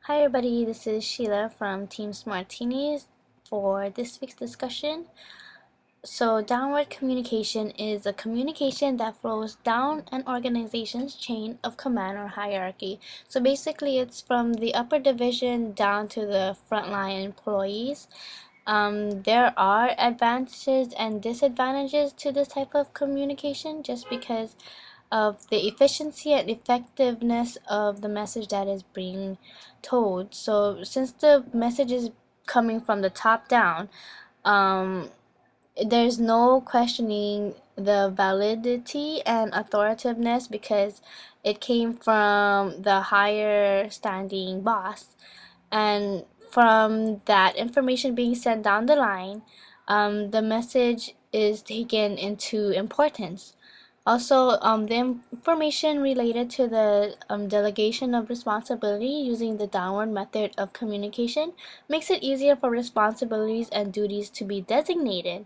Hi everybody, this is Sheila from Team Smartinis for this week's discussion. So, downward communication is a communication that flows down an organization's chain of command or hierarchy. So, basically, it's from the upper division down to the frontline employees. There are advantages and disadvantages to this type of communication just because of the efficiency and effectiveness of the message that is being told. So, since the message is coming from the top down, um, there's no questioning the validity and authoritativeness because it came from the higher standing boss. And from that information being sent down the line, the message is taken into importance. Also, the information related to the delegation of responsibility using the downward method of communication makes it easier for responsibilities and duties to be designated.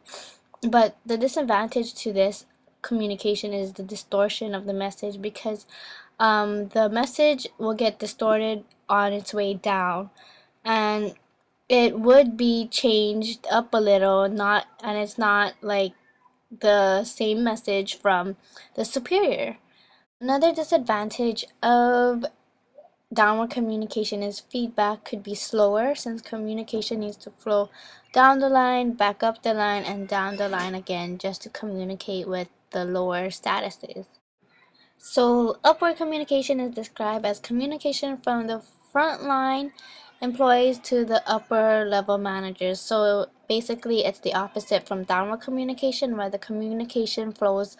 But the disadvantage to this communication is the distortion of the message because the message will get distorted on its way down, and it would be changed up a little, not and it's not like the same message from the superior. Another disadvantage of downward communication is feedback could be slower since communication needs to flow down the line, back up the line, and down the line again just to communicate with the lower statuses. So, upward communication is described as communication from the frontline employees to the upper level managers. So, basically, it's the opposite from downward communication, where the communication flows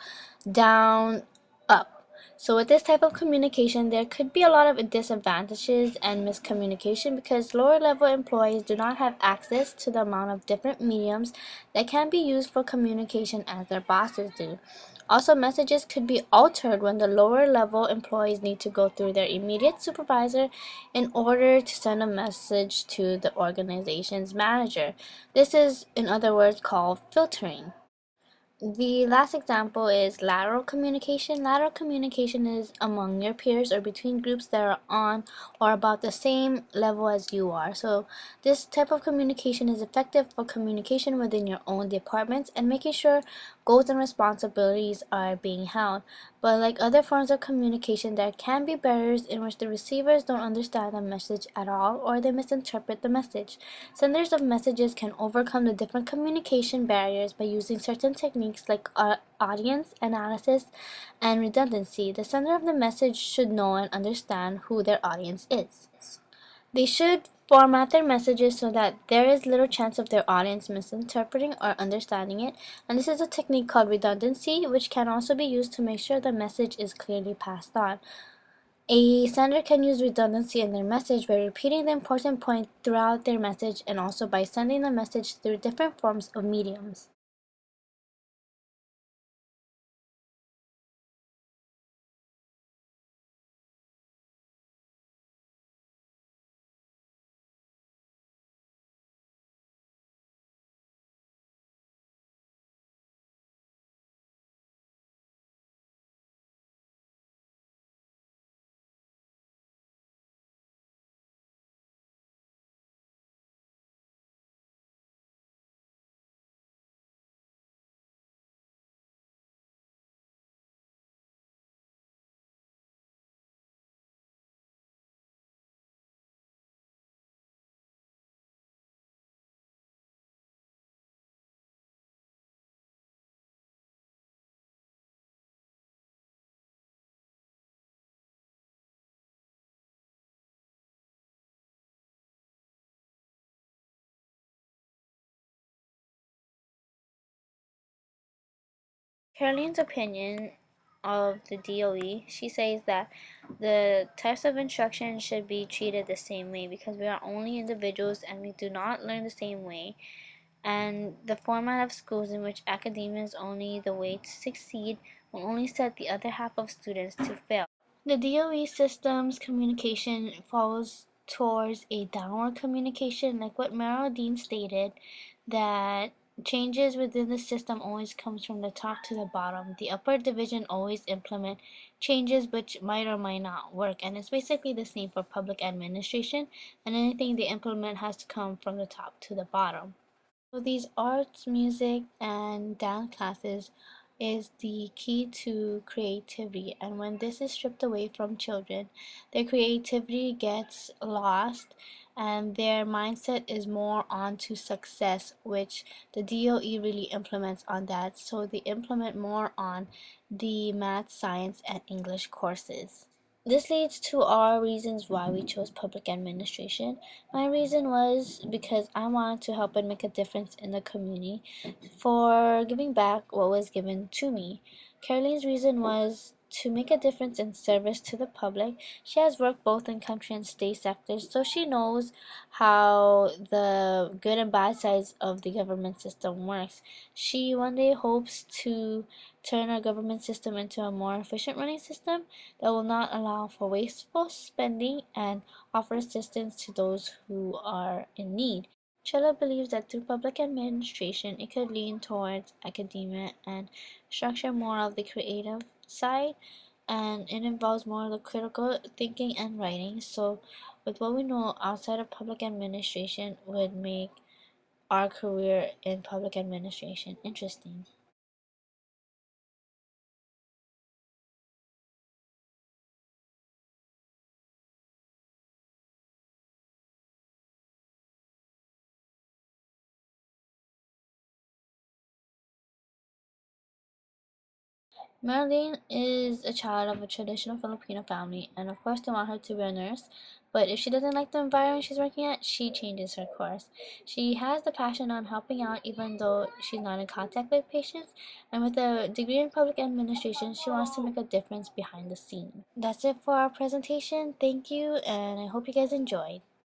down up. So, with this type of communication, there could be a lot of disadvantages and miscommunication because lower level employees do not have access to the amount of different mediums that can be used for communication as their bosses do. Also, messages could be altered when the lower level employees need to go through their immediate supervisor in order to send a message to the organization's manager. This is, in other words, called filtering. The last example is lateral communication. Lateral communication is among your peers or between groups that are on or about the same level as you are. So, this type of communication is effective for communication within your own departments and making sure goals and responsibilities are being held. But, like other forms of communication, there can be barriers in which the receivers don't understand the message at all or they misinterpret the message. Senders of messages can overcome the different communication barriers by using certain techniques like audience analysis and redundancy. The sender of the message should know and understand who their audience is. They should format their messages so that there is little chance of their audience misinterpreting or understanding it, and this is a technique called redundancy, which can also be used to make sure the message is clearly passed on. A sender can use redundancy in their message by repeating the important point throughout their message and also by sending the message through different forms of mediums. Caroline's opinion of the DOE, she says that the types of instruction should be treated the same way because we are only individuals and we do not learn the same way. And the format of schools in which academia is only the way to succeed will only set the other half of students to fail. The DOE system's communication falls towards a downward communication, like what Meryl Dean stated, that changes within the system always comes from the top to the bottom. The upper division always implement changes which might or might not work, and it's basically the same for public administration, and anything they implement has to come from the top to the bottom. So these arts, music, and dance classes is the key to creativity, and when this is stripped away from children, their creativity gets lost and their mindset is more on to success, which the DOE really implements on that. So they implement more on the math, science, and English courses. This leads to our reasons why we chose public administration. My reason was because I wanted to help and make a difference in the community for giving back what was given to me. Caroline's reason was to make a difference in service to the public. She has worked both in country and state sectors, so she knows how the good and bad sides of the government system works. She one day hopes to turn our government system into a more efficient running system that will not allow for wasteful spending and offer assistance to those who are in need. Chella believes that through public administration, it could lean towards academia and structure more of the creative side, and it involves more of the critical thinking and writing. So, with what we know outside of public administration, would make our career in public administration interesting. Marilyn is a child of a traditional Filipino family, and of course, they want her to be a nurse. But if she doesn't like the environment she's working at, she changes her course. She has the passion on helping out, even though she's not in contact with patients. And with a degree in public administration, she wants to make a difference behind the scene. That's it for our presentation. Thank you, and I hope you guys enjoyed.